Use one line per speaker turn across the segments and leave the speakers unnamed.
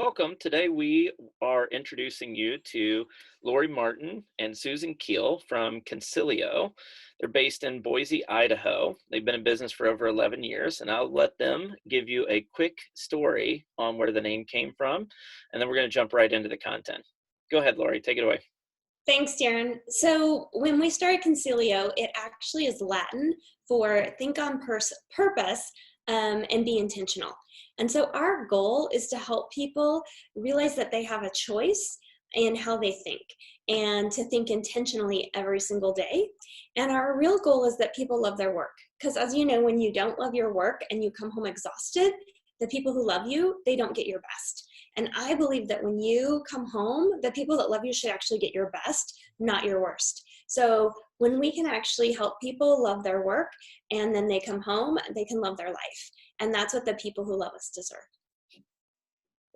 welcome. Today we are introducing you to Lori Martin and Susan Kuehl from Consilio. They're based in Boise, Idaho. They've been in business for over 11 years, and I'll let them give you a quick story on where the name came from, and then we're going to jump right into the content. Go ahead, Lori, take it away.
Thanks, Darrin. So when we started Consilio, it actually is Latin for think on purpose and be intentional. And so our goal is to help people realize that they have a choice in how they think and to think intentionally every single day. And our real goal is that people love their work. Because as you know, when you don't love your work and you come home exhausted, the people who love you, they don't get your best. And I believe that when you come home, the people that love you should actually get your best, not your worst. So when we can actually help people love their work and then they come home, they can love their life. And that's what the people who love us deserve.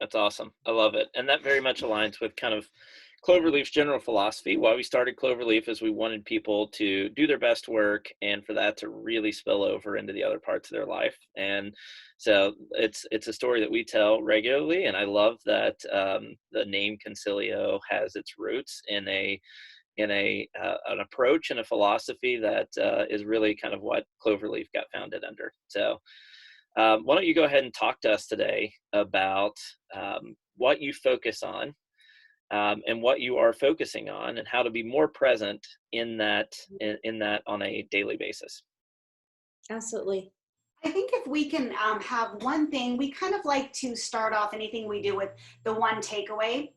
That's awesome. I love it. And that very much aligns with kind of Cloverleaf's general philosophy. Why we started Cloverleaf is we wanted people to do their best work and for that to really spill over into the other parts of their life. And so it's a story that we tell regularly. And I love that the name Consilio has its roots in an approach and a philosophy that is really kind of what Cloverleaf got founded under. So why don't you go ahead and talk to us today about what you focus on and what you are focusing on and how to be more present in that on a daily basis.
Absolutely.
I think if we can have one thing, we kind of like to start off anything we do with the one takeaway.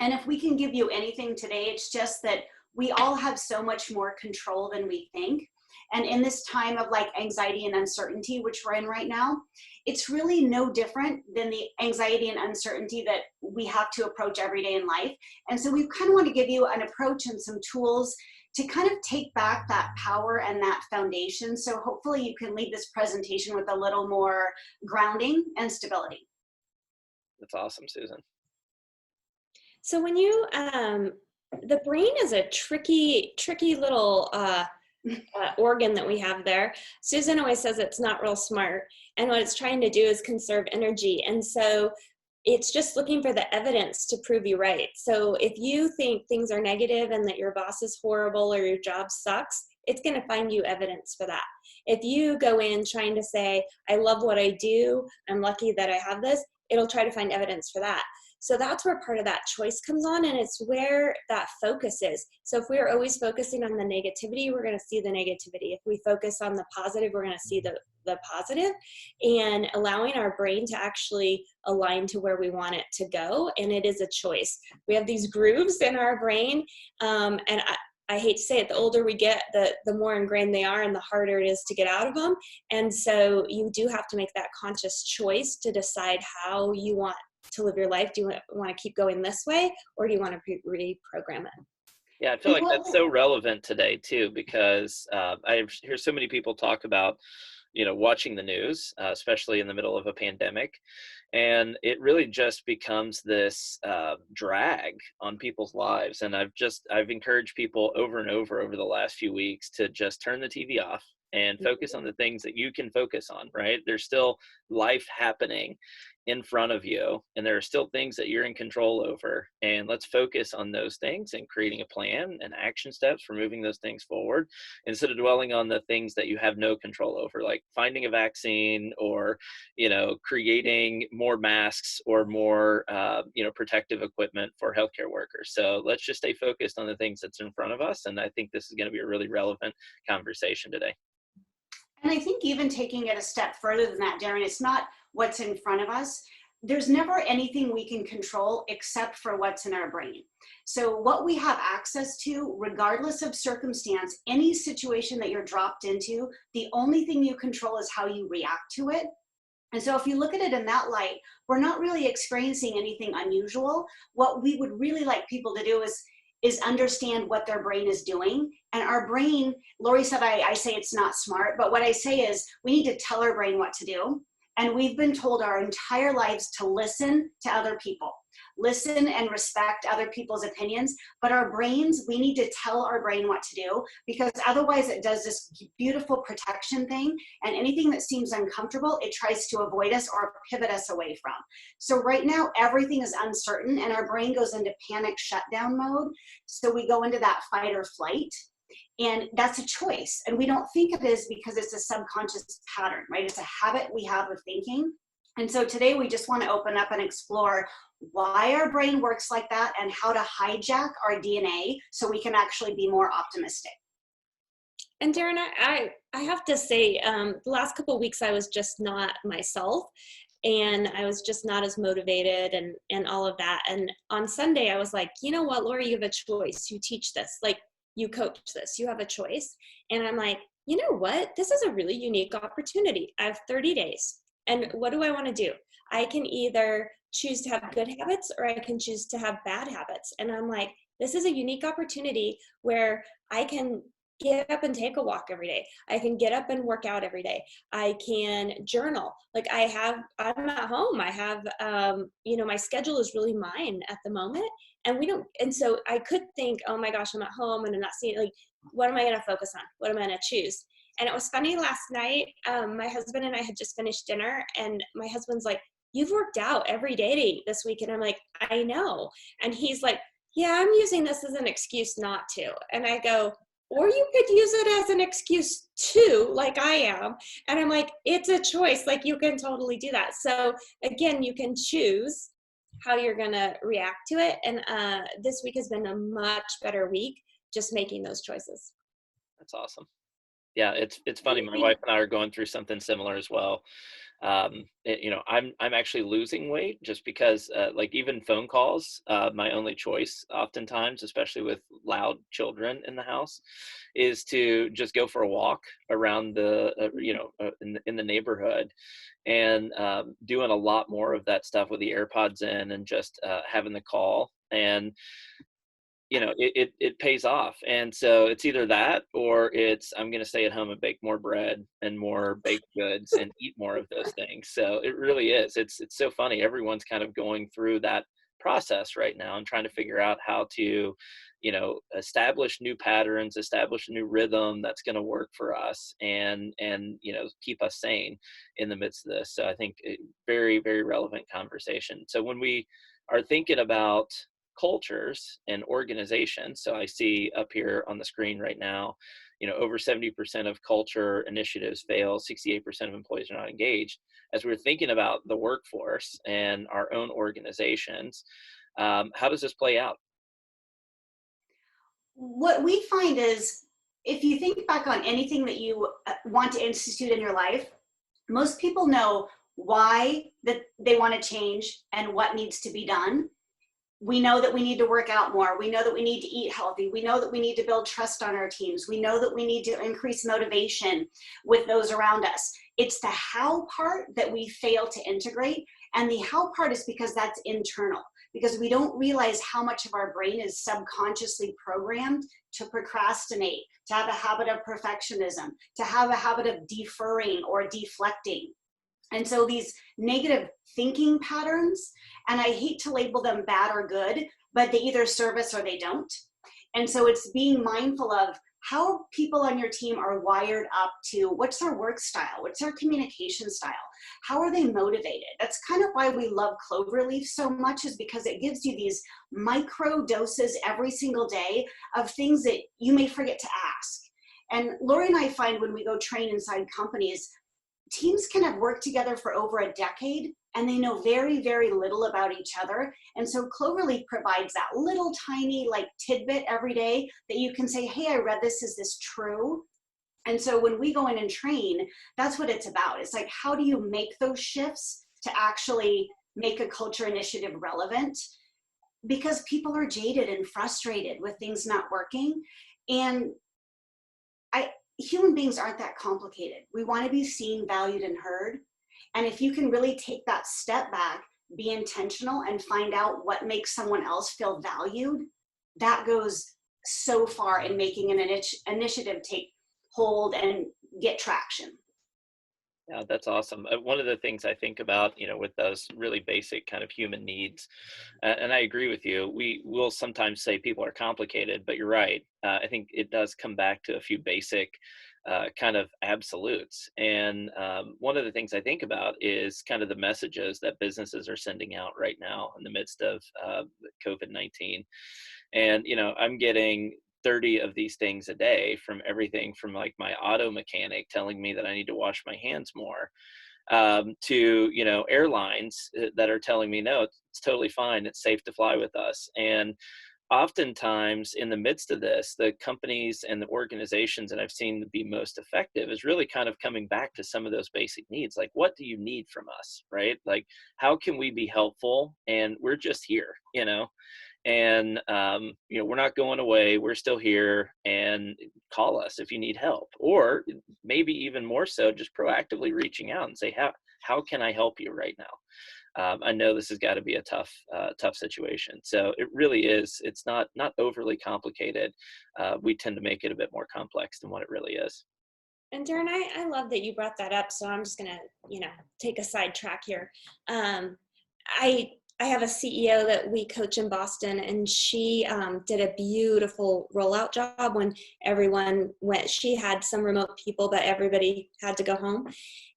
And if we can give you anything today, it's just that we all have so much more control than we think. And in this time of like anxiety and uncertainty, which we're in right now, it's really no different than the anxiety and uncertainty that we have to approach every day in life. And so we kind of want to give you an approach and some tools to kind of take back that power and that foundation. So hopefully you can leave this presentation with a little more grounding and stability.
That's awesome, Susan.
So when you, the brain is a tricky little organ that we have there. Susan always says it's not real smart, and what it's trying to do is conserve energy, and so it's just looking for the evidence to prove you right. So if you think things are negative and that your boss is horrible or your job sucks, it's going to find you evidence for that. If you go in trying to say, I love what I do, I'm lucky that I have this, it'll try to find evidence for that. So that's where part of that choice comes on, and it's where that focus is. So if we're always focusing on the negativity, we're going to see the negativity. If we focus on the positive, we're going to see the positive, and allowing our brain to actually align to where we want it to go. And it is a choice. We have these grooves in our brain, and I hate to say it, the older we get, the more ingrained they are and the harder it is to get out of them. And so you do have to make that conscious choice to decide how you want to live your life. Do you want to keep going this way, or do you want to reprogram it?
Yeah, I feel like that's so relevant today too, because I hear so many people talk about, watching the news, especially in the middle of a pandemic, and it really just becomes this drag on people's lives. And I've encouraged people over and over the last few weeks to just turn the TV off and focus on the things that you can focus on, right? There's still life happening in front of you, and there are still things that you're in control over, and let's focus on those things and creating a plan and action steps for moving those things forward instead of dwelling on the things that you have no control over, like finding a vaccine or creating more masks or more protective equipment for healthcare workers. So let's just stay focused on the things that's in front of us, and I think this is going to be a really relevant conversation today.
And I think even taking it a step further than that, Darrin, it's not what's in front of us. There's never anything we can control except for what's in our brain. So what we have access to, regardless of circumstance, any situation that you're dropped into, the only thing you control is how you react to it. And so if you look at it in that light, we're not really experiencing anything unusual. What we would really like people to do is understand what their brain is doing. And our brain, Lori said, I say it's not smart, but what I say is we need to tell our brain what to do. And we've been told our entire lives to listen to other people, listen and respect other people's opinions. But our brains, we need to tell our brain what to do, because otherwise it does this beautiful protection thing. And anything that seems uncomfortable, it tries to avoid us or pivot us away from. So right now, everything is uncertain and our brain goes into panic shutdown mode. So we go into that fight or flight. And that's a choice. And we don't think it is because it's a subconscious pattern, right? It's a habit we have of thinking. And so today we just want to open up and explore why our brain works like that and how to hijack our DNA so we can actually be more optimistic.
And Darrin, I have to say, the last couple of weeks I was just not myself, and I was just not as motivated and all of that. And on Sunday I was like, you know what, Lori, you have a choice. You teach this, like you coach this, you have a choice. And I'm like, you know what, this is a really unique opportunity. I have 30 days. And what do I want to do? I can either choose to have good habits or I can choose to have bad habits. And I'm like, this is a unique opportunity where I can get up and take a walk every day. I can get up and work out every day. I can journal. Like I'm at home. I have, my schedule is really mine at the moment. And so I could think, oh my gosh, I'm at home and I'm not seeing, like, what am I going to focus on? What am I going to choose? And it was funny last night, my husband and I had just finished dinner and my husband's like, you've worked out every day this week. And I'm like, I know. And he's like, yeah, I'm using this as an excuse not to. And I go, or you could use it as an excuse too, like I am. And I'm like, it's a choice. Like you can totally do that. So again, you can choose how you're going to react to it. And this week has been a much better week, just making those choices.
That's awesome. Yeah, it's funny. My wife and I are going through something similar as well. I'm actually losing weight just because, like even phone calls, my only choice oftentimes, especially with loud children in the house, is to just go for a walk around in the neighborhood, and doing a lot more of that stuff with the AirPods in and just having the call. And it pays off. And so it's either that or it's, I'm going to stay at home and bake more bread and more baked goods and eat more of those things. So it really is. It's so funny. Everyone's kind of going through that process right now and trying to figure out how to, establish new patterns, establish a new rhythm that's going to work for us and keep us sane in the midst of this. So I think very, very relevant conversation. So when we are thinking about cultures and organizations. So I see up here on the screen right now, over 70% of culture initiatives fail, 68% of employees are not engaged. As we're thinking about the workforce and our own organizations, how does this play out?
What we find is, if you think back on anything that you want to institute in your life, most people know why that they want to change and what needs to be done. We know that we need to work out more. We know that we need to eat healthy. We know that we need to build trust on our teams. We know that we need to increase motivation with those around us. It's the how part that we fail to integrate. And the how part is because that's internal, because we don't realize how much of our brain is subconsciously programmed to procrastinate, to have a habit of perfectionism, to have a habit of deferring or deflecting. And so these negative thinking patterns, and I hate to label them bad or good, but they either serve us or they don't. And so it's being mindful of how people on your team are wired up to what's their work style, what's their communication style, how are they motivated. That's kind of why we love Cloverleaf so much, is because it gives you these micro doses every single day of things that you may forget to ask. And Lori and I find when we go train inside companies, teams can have worked together for over a decade and they know very, very little about each other. And so Cloverleaf provides that little tiny tidbit every day that you can say, hey, I read this, is this true? And so when we go in and train, that's what it's about. It's like, how do you make those shifts to actually make a culture initiative relevant? Because people are jaded and frustrated with things not working. And human beings aren't that complicated. We want to be seen, valued, and heard. And if you can really take that step back, be intentional, and find out what makes someone else feel valued, that goes so far in making an initiative take hold and get traction.
Yeah, that's awesome. One of the things I think about, with those really basic kind of human needs, and I agree with you, we will sometimes say people are complicated, but you're right. I think it does come back to a few basic kind of absolutes. And one of the things I think about is kind of the messages that businesses are sending out right now in the midst of COVID-19. And, I'm getting 30 of these things a day, from everything from like my auto mechanic telling me that I need to wash my hands more, to, airlines that are telling me, no, it's totally fine. It's safe to fly with us. And oftentimes in the midst of this, the companies and the organizations that I've seen to be most effective is really kind of coming back to some of those basic needs. Like, what do you need from us, right? Like, how can we be helpful? And we're just here, and we're not going away. We're still here, and call us if you need help, or maybe even more so, just proactively reaching out and say, how can I help you right now? I know this has got to be a tough situation. So it really is. It's not overly complicated. We tend to make it a bit more complex than what it really is.
And Darrin, I love that you brought that up. So I'm just gonna, take a sidetrack here. I have a CEO that we coach in Boston, and she did a beautiful rollout job when everyone went. She had some remote people, but everybody had to go home.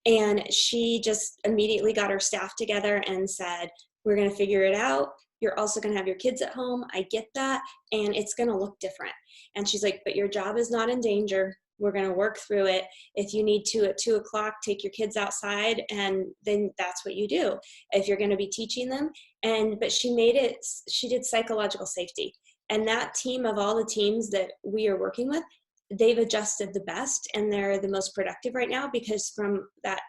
And she just immediately got her staff together and said, we're going to figure it out. You're also going to have your kids at home. I get that. And it's going to look different. And she's like, but your job is not in danger. We're going to work through it. If you need to at 2:00, take your kids outside, and then that's what you do. If you're going to be teaching them. But she did psychological safety. And that team, of all the teams that we are working with, they've adjusted the best, and they're the most productive right now, because from that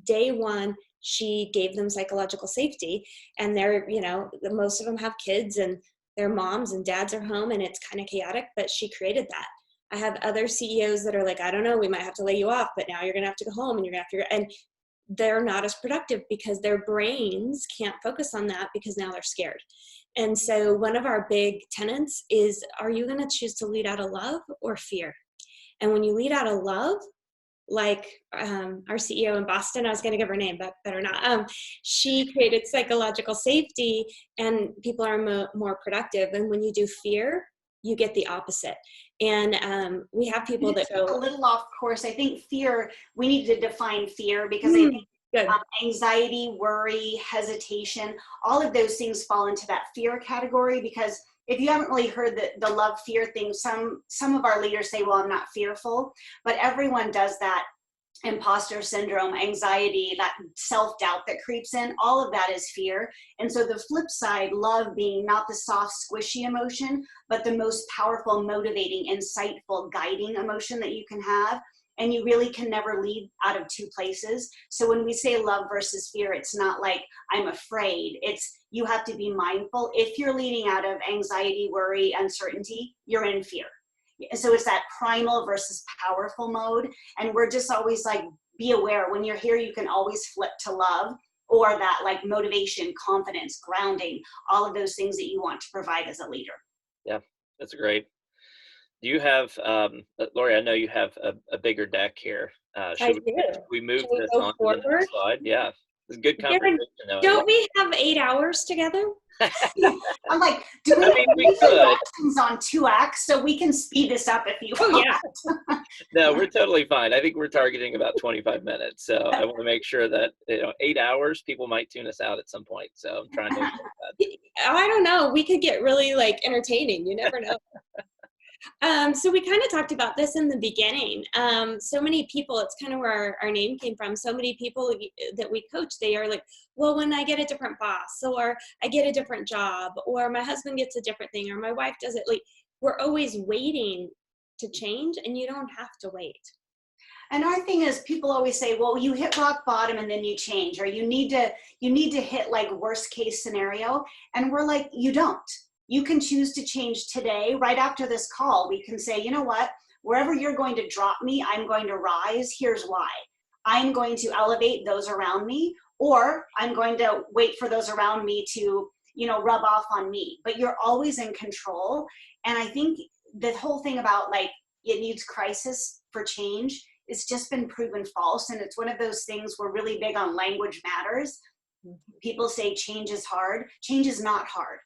day one, she gave them psychological safety. And they're, most of them have kids, and their moms and dads are home, and it's kind of chaotic, but she created that. I have other CEOs that are like, I don't know, we might have to lay you off, but now you're going to have to go home, and you're going to have to, and they're not as productive because their brains can't focus on that, because now they're scared. And so one of our big tenets is, are you going to choose to lead out of love or fear? And when you lead out of love, like our CEO in Boston, I was going to give her name, but better not. She created psychological safety, and people are more productive. And when you do fear, you get the opposite. And we have people that go
a little off course. I think fear, we need to define fear, because I think anxiety, worry, hesitation, all of those things fall into that fear category. Because if you haven't really heard the love fear thing, some of our leaders say, well, I'm not fearful, but everyone does that. Imposter syndrome, anxiety, that self-doubt that creeps in, all of that is fear. And so the flip side, love being not the soft, squishy emotion, but the most powerful, motivating, insightful, guiding emotion that you can have. And you really can never lead out of two places. So when we say love versus fear, it's not like I'm afraid. It's, you have to be mindful. If you're leading out of anxiety, worry, uncertainty, you're in fear. So it's that primal versus powerful mode. And we're just always like, be aware when you're here, you can always flip to love, or that like motivation, confidence, grounding, all of those things that you want to provide as a leader.
Yeah, that's great. Do you have, Lori, I know you have a bigger deck here.
I do.
Should we move
Should we
this
go
on to
forward?
the next slide? Yeah, it's a good conversation.
Don't we have 8 hours together?
I'm like, do we
we could.
options on 2x so we can speed this up if you want?
Oh, yeah.
No, we're totally fine. I think we're targeting about 25 minutes. So I want to make sure that, 8 hours, people might tune us out at some point. So I'm trying to avoid that.
I don't know. We could get really entertaining. You never know. So we kind of talked about this in the beginning. So many people, it's kind of where our name came from. So many people that we coach, they are like, well, when I get a different boss, or I get a different job, or my husband gets a different thing, or my wife does it, we're always waiting to change, and you don't have to wait.
And our thing is, people always say, well, you hit rock bottom and then you change, or you need to hit like worst case scenario. And we're like, you don't. You can choose to change today. Right after this call, we can say, you know what, wherever you're going to drop me, I'm going to rise. Here's why. I'm going to elevate those around me, or I'm going to wait for those around me to, rub off on me. But you're always in control. And I think the whole thing about it needs crisis for change it's just been proven false. And it's one of those things we're really big on language matters. People say change is hard. Change is not hard.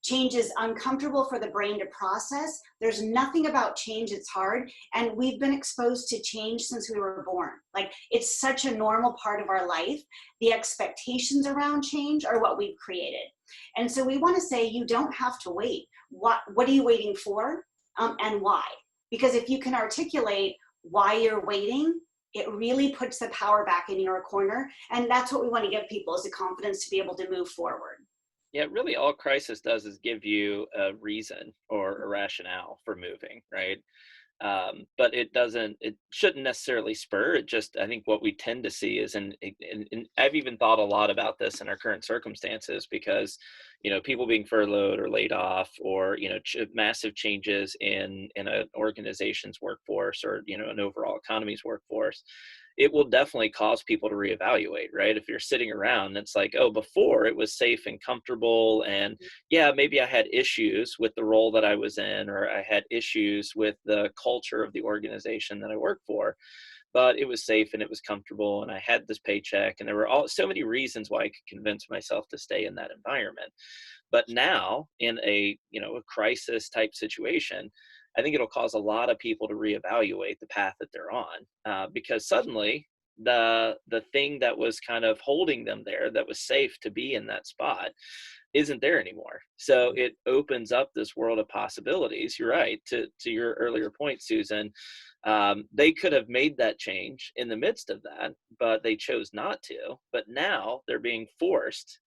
Change is uncomfortable for the brain to process. There's nothing about change that's hard. And we've been exposed to change since we were born. Like, it's such a normal part of our life. The expectations around change are what we've created. And so we want to say, you don't have to wait. What are you waiting for? And why? Because if you can articulate why you're waiting, it really puts the power back in your corner. And that's what we want to give people, is the confidence to be able to move forward.
Yeah, really all crisis does is give you a reason or a rationale for moving, right? But it shouldn't necessarily spur it. Just, I think what we tend to see is, and I've even thought a lot about this in our current circumstances, because, people being furloughed or laid off, or, massive changes in an organization's workforce, or, an overall economy's workforce, it will definitely cause people to reevaluate, right? If you're sitting around, it's like, oh, before it was safe and comfortable, and yeah, maybe I had issues with the role that I was in, or I had issues with the culture of the organization that I work for, but it was safe and it was comfortable, and I had this paycheck, and there were so many reasons why I could convince myself to stay in that environment. But now, in a crisis type situation, I think it'll cause a lot of people to reevaluate the path that they're on, because suddenly the thing that was kind of holding them there, that was safe to be in that spot, isn't there anymore. So it opens up this world of possibilities. You're right. To your earlier point, Susan, they could have made that change in the midst of that, but they chose not to. But now they're being forced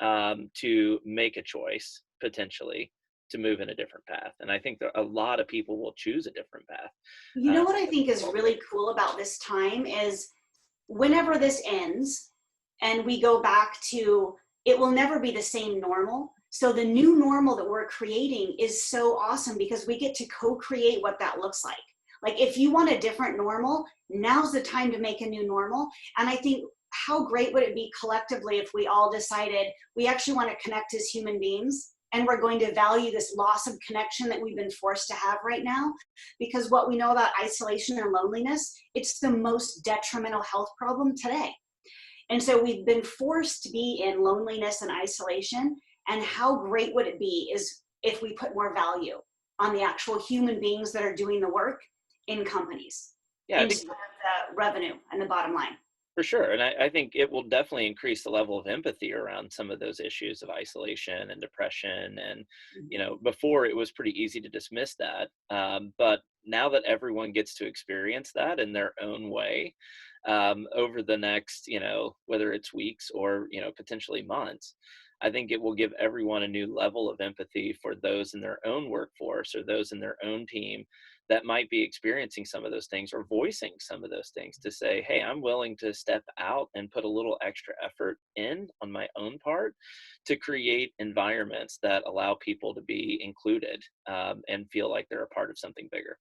to make a choice, potentially, to move in a different path. And I think that a lot of people will choose a different path.
You know what I think is really cool about this time is, whenever this ends and we go back to, it will never be the same normal. So the new normal that we're creating is so awesome, because we get to co-create what that looks like. Like, if you want a different normal, now's the time to make a new normal. And I think, how great would it be collectively if we all decided we actually want to connect as human beings, and we're going to value this loss of connection that we've been forced to have right now. Because what we know about isolation and loneliness, it's the most detrimental health problem today. And so we've been forced to be in loneliness and isolation. And how great would it be is if we put more value on the actual human beings that are doing the work in companies, instead of the revenue and the bottom line.
For sure. And I think it will definitely increase the level of empathy around some of those issues of isolation and depression. And, before it was pretty easy to dismiss that. But now that everyone gets to experience that in their own way, over the next, whether it's weeks or, potentially months, I think it will give everyone a new level of empathy for those in their own workforce, or those in their own team that might be experiencing some of those things, or voicing some of those things, to say, hey, I'm willing to step out and put a little extra effort in on my own part to create environments that allow people to be included, and feel like they're a part of something bigger.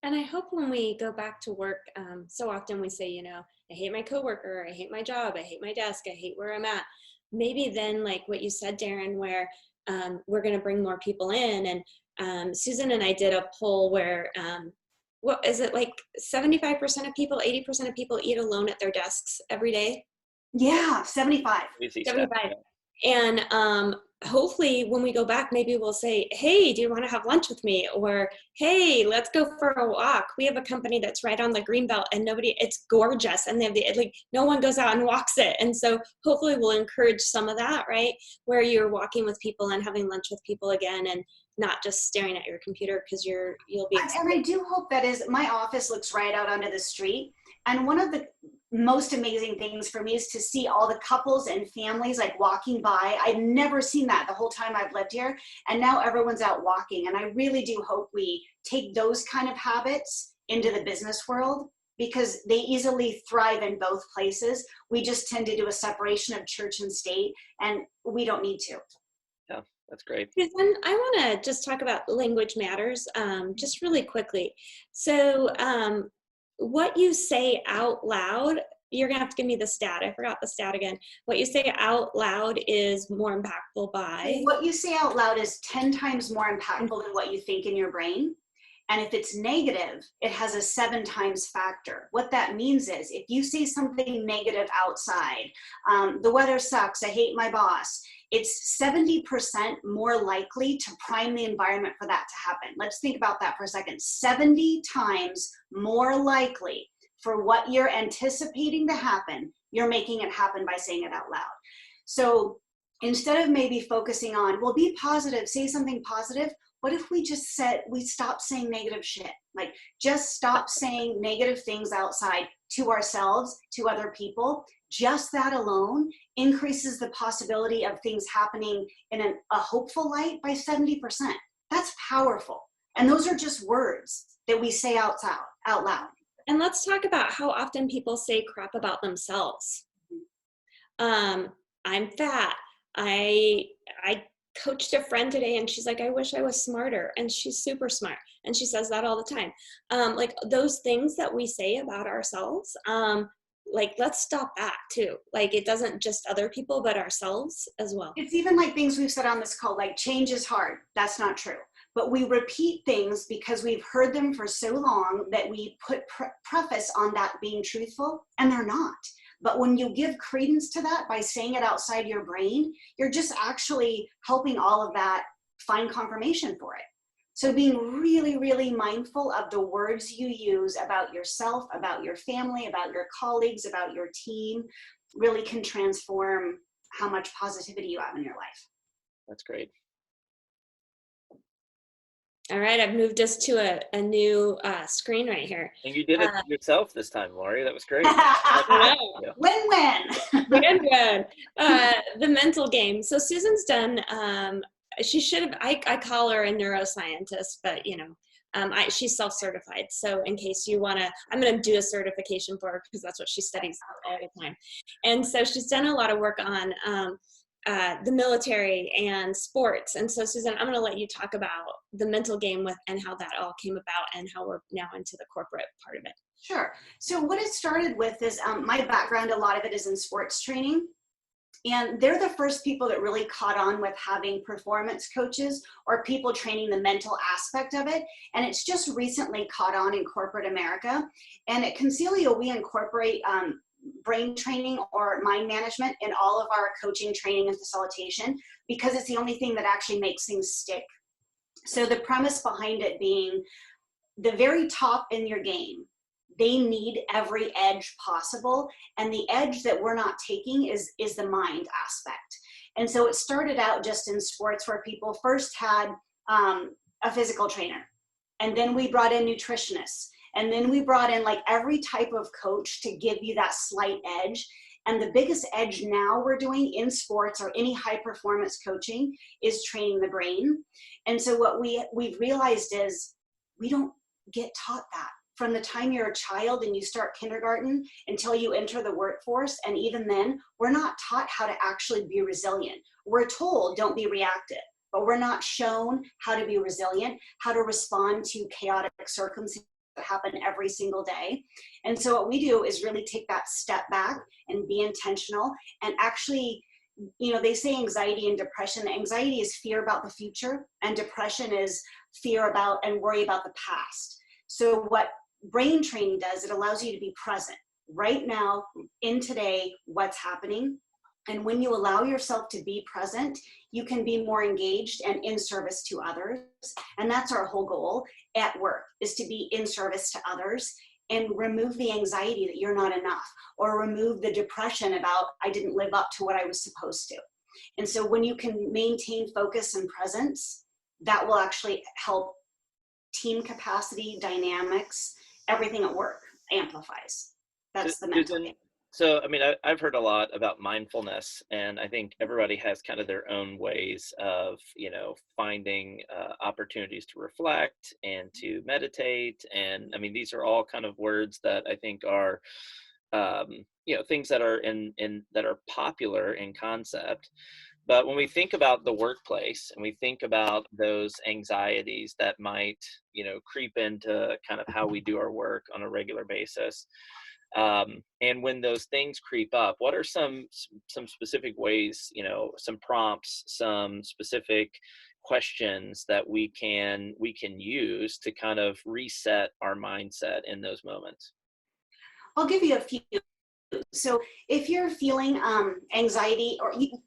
And I hope when we go back to work, so often we say, I hate my coworker, I hate my job, I hate my desk, I hate where I'm at. Maybe then, like what you said, Darrin, where we're going to bring more people in. And Susan and I did a poll where, what is it, like 75% of people, 80% of people eat alone at their desks every day?
Yeah, 75.
75. And hopefully when we go back, maybe we'll say, hey, do you want to have lunch with me? Or, hey, let's go for a walk. We have a company that's right on the Greenbelt, and it's gorgeous. And they have no one goes out and walks it. And so hopefully we'll encourage some of that, right? Where you're walking with people and having lunch with people again, and not just staring at your computer, because you'll be excited.
And I do hope that is, my office looks right out onto the street. And one of the most amazing things for me is to see all the couples and families like walking by. I've never seen that the whole time I've lived here. And now everyone's out walking. And I really do hope we take those kind of habits into the business world, because they easily thrive in both places. We just tend to do a separation of church and state, and we don't need to.
Yeah, that's great.
Susan, I want to just talk about language matters, just really quickly. So what you say out loud, you're going to have to give me the stat. I forgot the stat again. What you say out loud is more impactful by?
What you say out loud is 10 times more impactful than what you think in your brain. And if it's negative, it has a 7 times factor. What that means is if you see something negative outside, the weather sucks, I hate my boss, it's 70% more likely to prime the environment for that to happen. Let's think about that for a second. 70 times more likely for what you're anticipating to happen, you're making it happen by saying it out loud. So instead of maybe focusing on, well, be positive, say something positive, what if we just said, we stop saying negative shit? Like, just stop saying negative things outside to ourselves, to other people. Just that alone increases the possibility of things happening in a hopeful light by 70%. That's powerful. And those are just words that we say out loud.
And let's talk about how often people say crap about themselves. I'm fat. I coached a friend today and she's like, I wish I was smarter. And she's super smart. And she says that all the time. Like those things that we say about ourselves, like, let's stop that too. Like, it doesn't just other people, but ourselves as well.
It's even like things we've said on this call, like change is hard. That's not true. But we repeat things because we've heard them for so long that we put preface on that being truthful, and they're not. But when you give credence to that by saying it outside your brain, you're just actually helping all of that find confirmation for it. So being really, really mindful of the words you use about yourself, about your family, about your colleagues, about your team, really can transform how much positivity you have in your life.
That's great.
All right, I've moved us to a new screen right here.
And you did it yourself this time, Lori. That was great.
Win-win.
Win-win. The mental game. So Susan's done, she should have, I call her a neuroscientist, but you know, she's self-certified. So in case you want to, I'm going to do a certification for her because that's what she studies all the time. And so she's done a lot of work on the military and sports. And so Susan, I'm going to let you talk about the mental game and how that all came about and how we're now into the corporate part of it.
Sure. So what it started with is my background, a lot of it is in sports training. And they're the first people that really caught on with having performance coaches or people training the mental aspect of it. And it's just recently caught on in corporate America. And at Consilio, we incorporate brain training or mind management in all of our coaching, training, and facilitation because it's the only thing that actually makes things stick. So the premise behind it being the very top in your game, they need every edge possible. And the edge that we're not taking is the mind aspect. And so it started out just in sports where people first had a physical trainer. And then we brought in nutritionists. And then we brought in like every type of coach to give you that slight edge. And the biggest edge now we're doing in sports or any high performance coaching is training the brain. And so what we've realized is we don't get taught that from the time you're a child and you start kindergarten until you enter the workforce. And even then, we're not taught how to actually be resilient. We're told don't be reactive, but we're not shown how to be resilient, how to respond to chaotic circumstances that happen every single day. And so what we do is really take that step back and be intentional and actually, you know, they say anxiety and depression. Anxiety is fear about the future and depression is fear about and worry about the past. So what brain training does, it allows you to be present right now in today, what's happening. And when you allow yourself to be present, you can be more engaged and in service to others. And that's our whole goal at work, is to be in service to others and remove the anxiety that you're not enough, or remove the depression about I didn't live up to what I was supposed to. And so when you can maintain focus and presence, that will actually help team capacity, dynamics, everything at work amplifies. That's the mental game.
So, I mean, I've heard a lot about mindfulness, and I think everybody has kind of their own ways of, you know, finding opportunities to reflect and to meditate. And I mean, these are all kind of words that I think are, you know, things that are that are popular in concept. But when we think about the workplace and we think about those anxieties that might, you know, creep into kind of how we do our work on a regular basis, And when those things creep up, what are some specific ways, some prompts, some specific questions that we can use to kind of reset our mindset in those moments?
I'll give you a few. So if you're feeling anxiety,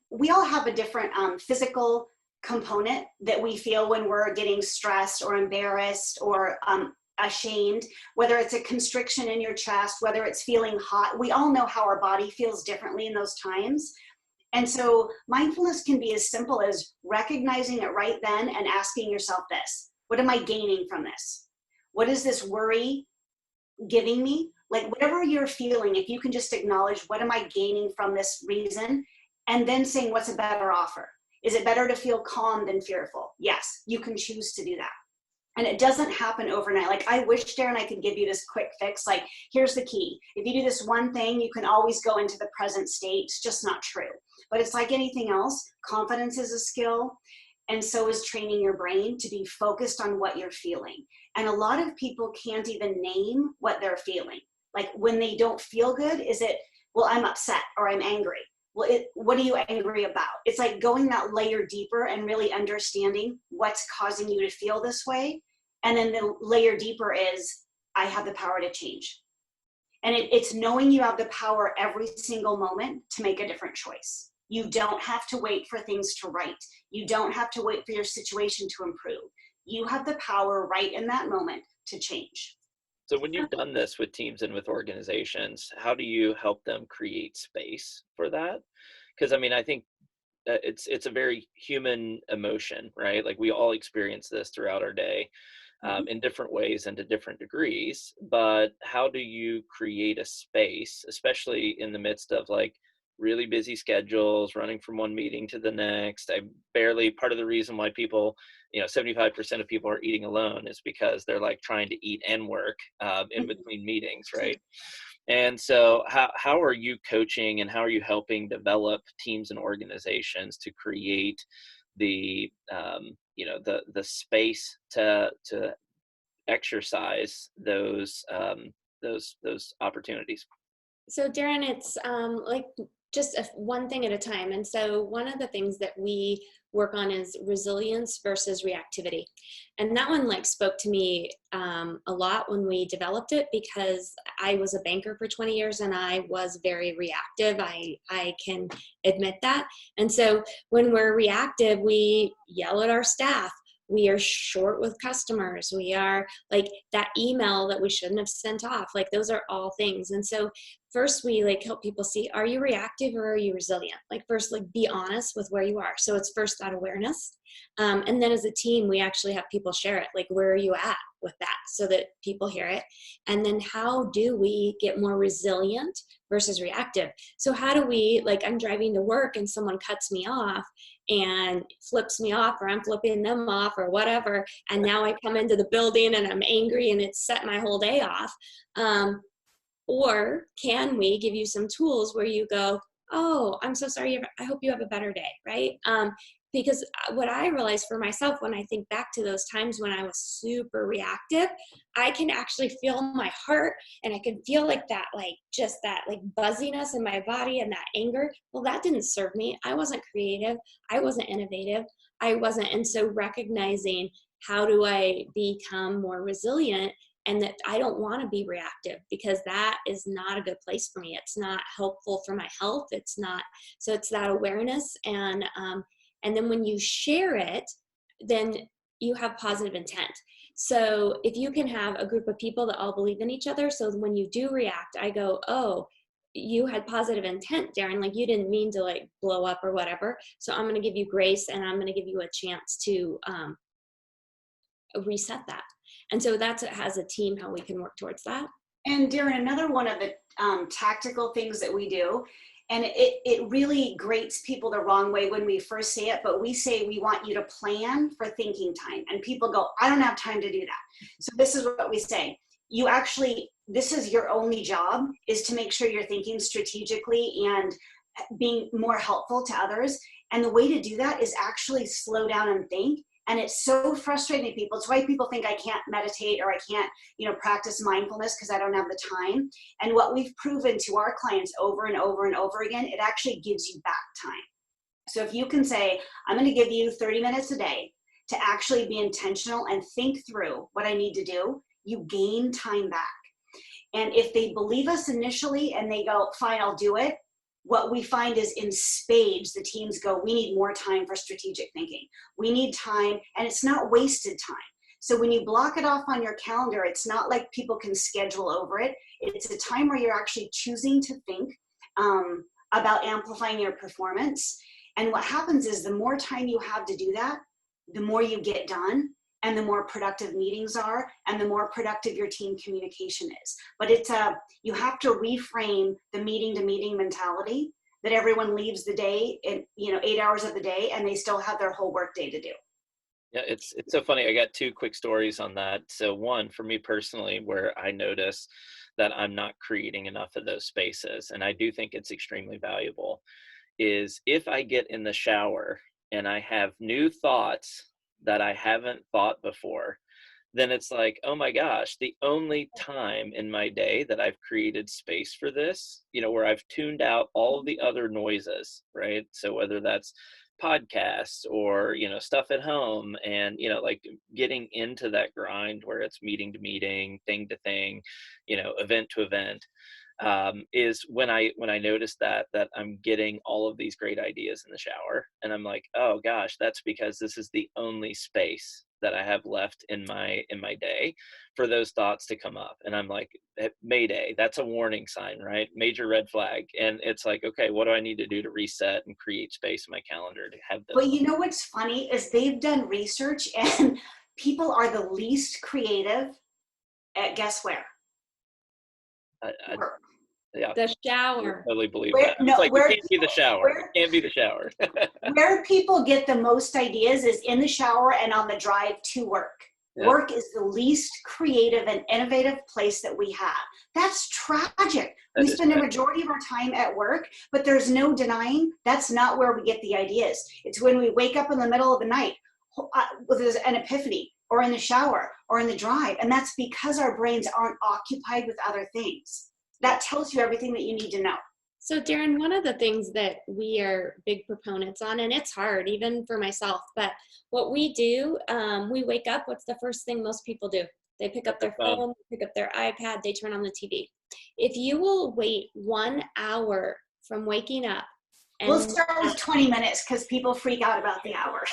we all have a different physical component that we feel when we're getting stressed or embarrassed or ashamed, whether it's a constriction in your chest, whether it's feeling hot. We all know how our body feels differently in those times. And so mindfulness can be as simple as recognizing it right then and asking yourself this: what am I gaining from this? What is this worry giving me? Like, whatever you're feeling, if you can just acknowledge, what am I gaining from this reason? And then saying, what's a better offer? Is it better to feel calm than fearful? Yes, you can choose to do that. And it doesn't happen overnight. Like, I wish, Darrin, I could give you this quick fix. Like, here's the key. If you do this one thing, you can always go into the present state. It's just not true. But it's like anything else. Confidence is a skill. And so is training your brain to be focused on what you're feeling. And a lot of people can't even name what they're feeling. Like, when they don't feel good, is it, well, I'm upset or I'm angry. Well, what are you angry about? It's like going that layer deeper and really understanding what's causing you to feel this way. And then the layer deeper is, I have the power to change. And it's knowing you have the power every single moment to make a different choice. You don't have to wait for things to right. You don't have to wait for your situation to improve. You have the power right in that moment to change.
So when you've done this with teams and with organizations, how do you help them create space for that? Because I think it's a very human emotion, right? Like, we all experience this throughout our day in different ways and to different degrees. But how do you create a space, especially in the midst of like really busy schedules, running from one meeting to the next? Part of the reason why people, 75% of people are eating alone is because they're like trying to eat and work in between meetings, right? And so how are you coaching and how are you helping develop teams and organizations to create the the space to exercise those opportunities?
So Darrin, it's like just one thing at a time. And so one of the things that we work on is resilience versus reactivity. And that one like spoke to me a lot when we developed it, because I was a banker for 20 years and I was very reactive. I can admit that. And so when we're reactive, we yell at our staff. We are short with customers. We are like that email that we shouldn't have sent off. Like, those are all things. And so first we like help people see, are you reactive or are you resilient? Like, first, like, be honest with where you are. So it's first that awareness. And then as a team, we actually have people share it. Like, where are you at with that, so that people hear it? And then how do we get more resilient versus reactive? So how do we, like, I'm driving to work and someone cuts me off and flips me off, or I'm flipping them off or whatever. And now I come into the building and I'm angry and it's set my whole day off. Or can we give you some tools where you go, oh, I'm so sorry. I hope you have a better day, right? Because what I realized for myself, when I think back to those times when I was super reactive, I can actually feel my heart, and I can feel like that, like just that like buzziness in my body and that anger. Well, that didn't serve me. I wasn't creative. I wasn't innovative. And so recognizing, how do I become more resilient? And that I don't want to be reactive, because that is not a good place for me. It's not helpful for my health. It's not. So it's that awareness. And then when you share it, then you have positive intent. So if you can have a group of people that all believe in each other, so when you do react, I go, oh, you had positive intent, Darrin, like you didn't mean to like blow up or whatever. So I'm going to give you grace, and I'm going to give you a chance to reset that. And so that's, as a team, how we can work towards that.
And Darrin, another one of the tactical things that we do, and it really grates people the wrong way when we first say it, but we say we want you to plan for thinking time. And people go, I don't have time to do that. So this is what we say. You actually, this is your only job, is to make sure you're thinking strategically and being more helpful to others. And the way to do that is actually slow down and think, And it's so frustrating to people. It's why people think I can't meditate or I can't, practice mindfulness because I don't have the time. And what we've proven to our clients over and over and over again, it actually gives you back time. So if you can say, I'm going to give you 30 minutes a day to actually be intentional and think through what I need to do, you gain time back. And if they believe us initially and they go, fine, I'll do it, what we find is in spades, the teams go, we need more time for strategic thinking. We need time, and it's not wasted time. So when you block it off on your calendar, it's not like people can schedule over it. It's a time where you're actually choosing to think about amplifying your performance. And what happens is the more time you have to do that, the more you get done, and the more productive meetings are, and the more productive your team communication is. But you have to reframe the meeting to meeting mentality that everyone leaves the day in 8 hours of the day and they still have their whole work day to do.
Yeah, it's so funny. I got two quick stories on that. So one, for me personally, where I notice that I'm not creating enough of those spaces, and I do think it's extremely valuable, is if I get in the shower and I have new thoughts that I haven't thought before, then it's like, oh my gosh, the only time in my day that I've created space for this, where I've tuned out all of the other noises, right? So whether that's podcasts or, stuff at home and, like getting into that grind where it's meeting to meeting, thing to thing, event to event, is when I notice that I'm getting all of these great ideas in the shower, and I'm like, oh gosh, that's because this is the only space that I have left in my day for those thoughts to come up. And I'm like, Mayday, that's a warning sign, right? Major red flag. And it's like, okay, what do I need to do to reset and create space in my calendar to have those?
But you know what's funny is they've done research and people are the least creative at guess where? Work.
Yeah,
The shower.
I totally believe that. It's like, it can't be the shower. It can't be the shower.
Where people get the most ideas is in the shower and on the drive to work. Yeah. Work is the least creative and innovative place that we have. That's tragic. We spend a majority of our time at work, but there's no denying that's not where we get the ideas. It's when we wake up in the middle of the night with an epiphany, or in the shower, or in the drive. And that's because our brains aren't occupied with other things. That tells you everything that you need to know.
So Darrin, one of the things that we are big proponents on, and it's hard even for myself, but what we do, we wake up, what's the first thing most people do? They pick up their phone, pick up their iPad, they turn on the TV. If you will wait 1 hour from waking up, and
we'll start with 20 minutes because people freak out about the hour.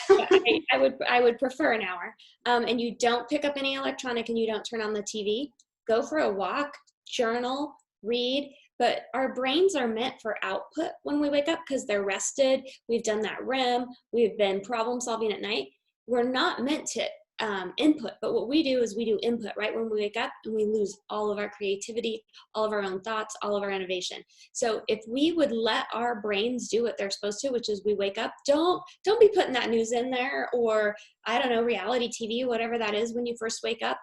I would prefer an hour. And you don't pick up any electronic and you don't turn on the TV, go for a walk, journal, read. But our brains are meant for output when we wake up because they're rested. We've done that REM. We've been problem solving at night. We're not meant to input, but what we do is we do input right when we wake up, and we lose all of our creativity, all of our own thoughts, all of our innovation. So if we would let our brains do what they're supposed to, which is we wake up, don't be putting that news in there, or I don't know, reality TV, whatever that is when you first wake up.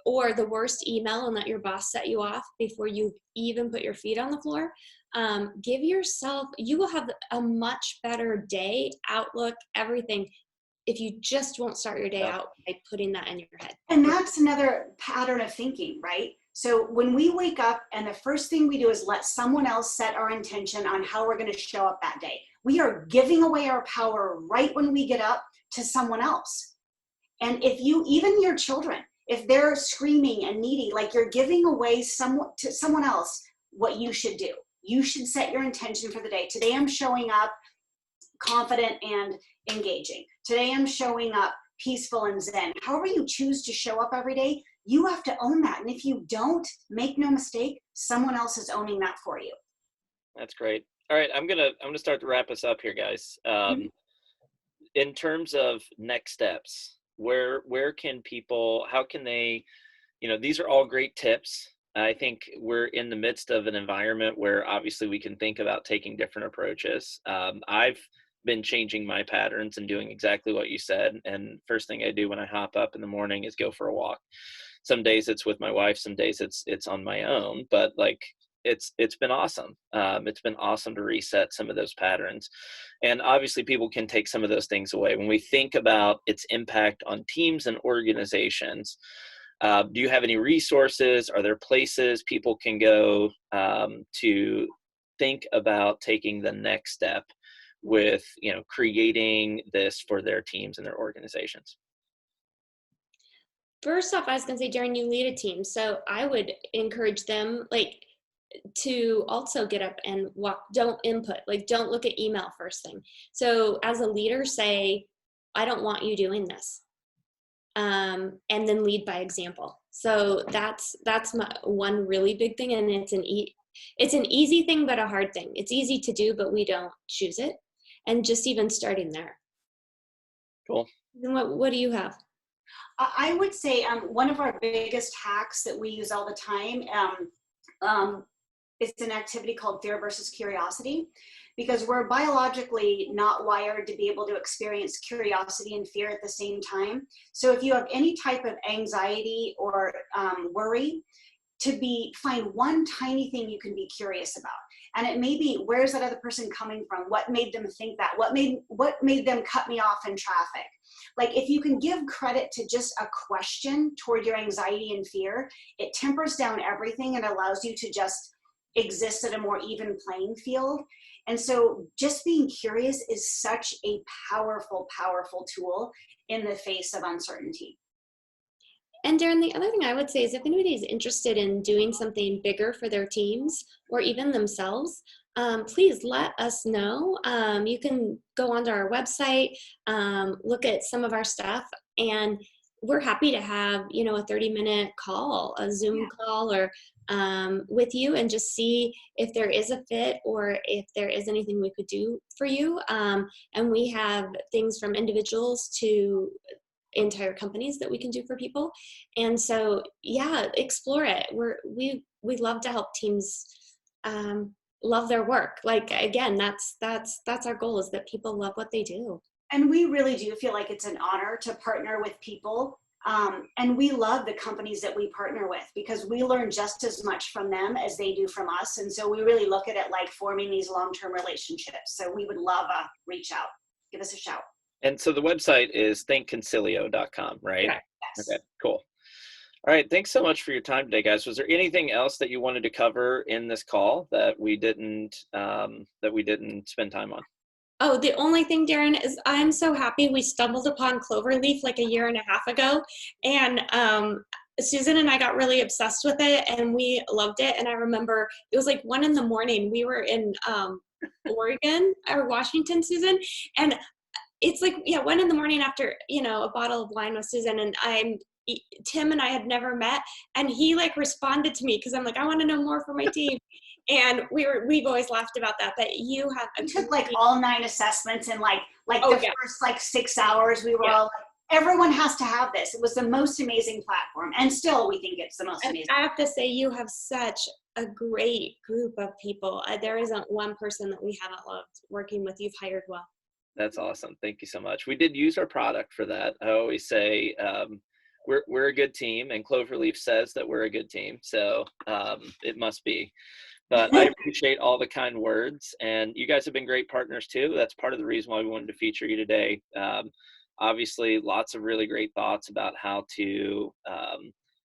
Or the worst email and let your boss set you off before you even put your feet on the floor. Give yourself, you will have a much better day, outlook, everything, if you just won't start your day out by putting that in your head.
And that's another pattern of thinking, right? So when we wake up and the first thing we do is let someone else set our intention on how we're going to show up that day, we are giving away our power right when we get up to someone else. And if you, even your children, if they're screaming and needy, like you're giving away to someone else what you should do. You should set your intention for the day. Today I'm showing up confident and engaging. Today I'm showing up peaceful and zen. However you choose to show up every day, you have to own that. And if you don't, make no mistake, someone else is owning that for you.
That's great. All right, I'm gonna start to wrap us up here, guys. In terms of next steps, where can people, how can they, these are all great tips. I think we're in the midst of an environment where obviously we can think about taking different approaches. I've been changing my patterns and doing exactly what you said. And first thing I do when I hop up in the morning is go for a walk. Some days it's with my wife, some days it's on my own, but like it's been awesome. It's been awesome to reset some of those patterns. And obviously people can take some of those things away. When we think about its impact on teams and organizations, do you have any resources? Are there places people can go to think about taking the next step with, creating this for their teams and their organizations?
First off, I was going to say, Darren, you lead a team. So I would encourage them, to also get up and walk. Don't input, don't look at email first thing. So as a leader, say, I don't want you doing this. And then lead by example. So that's one really big thing. And it's an easy thing, but a hard thing. It's easy to do, but we don't choose it. And just even starting there.
Cool.
Then what do you have?
I would say one of our biggest hacks that we use all the time, it's an activity called fear versus curiosity, because we're biologically not wired to be able to experience curiosity and fear at the same time. So if you have any type of anxiety or worry, find one tiny thing you can be curious about. And it may be, where's that other person coming from? What made them think that? What made them cut me off in traffic? Like, if you can give credit to just a question toward your anxiety and fear, it tempers down everything and allows you to just exist at a more even playing field. And so just being curious is such a powerful, powerful tool in the face of uncertainty.
And Darren, the other thing I would say is if anybody is interested in doing something bigger for their teams or even themselves, please let us know. You can go onto our website, look at some of our stuff, and we're happy to have, a 30-minute call, a Zoom call, or with you, and just see if there is a fit or if there is anything we could do for you. And we have things from individuals to entire companies that we can do for people. And so, explore it. We love to help teams love their work. Again, that's our goal, is that people love what they do.
And we really do feel like it's an honor to partner with people. And we love the companies that we partner with, because we learn just as much from them as they do from us. And so we really look at it like forming these long-term relationships. So we would love a reach out. Give us a shout.
And so the website is thinkconsilio.com, right?
Yeah, yes.
Okay, cool. All right. Thanks so much for your time today, guys. Was there anything else that you wanted to cover in this call that we didn't spend time on?
Oh, the only thing, Darren, is I'm so happy we stumbled upon Cloverleaf like a year and a half ago. And Susan and I got really obsessed with it, and we loved it. And I remember it was like 1 a.m. We were in Oregon or Washington, Susan. And it's like, 1 a.m. after, a bottle of wine with Susan, and Tim and I had never met, and he responded to me because I'm like, I want to know more for my team. And we've always laughed about that, but you have
we took all 9 assessments in first 6 hours. We were all like, everyone has to have this. It was the most amazing platform, and still we think it's the most amazing.
I have to say, you have such a great group of people. There isn't one person that we haven't loved working with. You've hired well.
That's awesome. Thank you so much. We did use our product for that. I always say we're a good team, and Cloverleaf says that we're a good team. So it must be. But I appreciate all the kind words, and you guys have been great partners too. That's part of the reason why we wanted to feature you today. Obviously, lots of really great thoughts about how to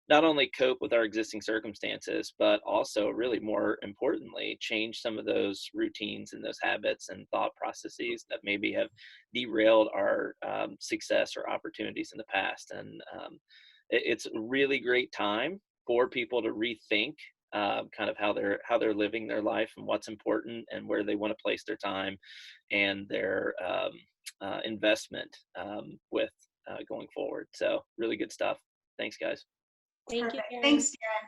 not only cope with our existing circumstances, but also, really more importantly, change some of those routines and those habits and thought processes that maybe have derailed our success or opportunities in the past. And it's a really great time for people to rethink kind of how they're living their life and what's important and where they want to place their time and their investment with going forward. So really good stuff. Thanks, guys.
Thank you, Darren.
Thanks, Darren.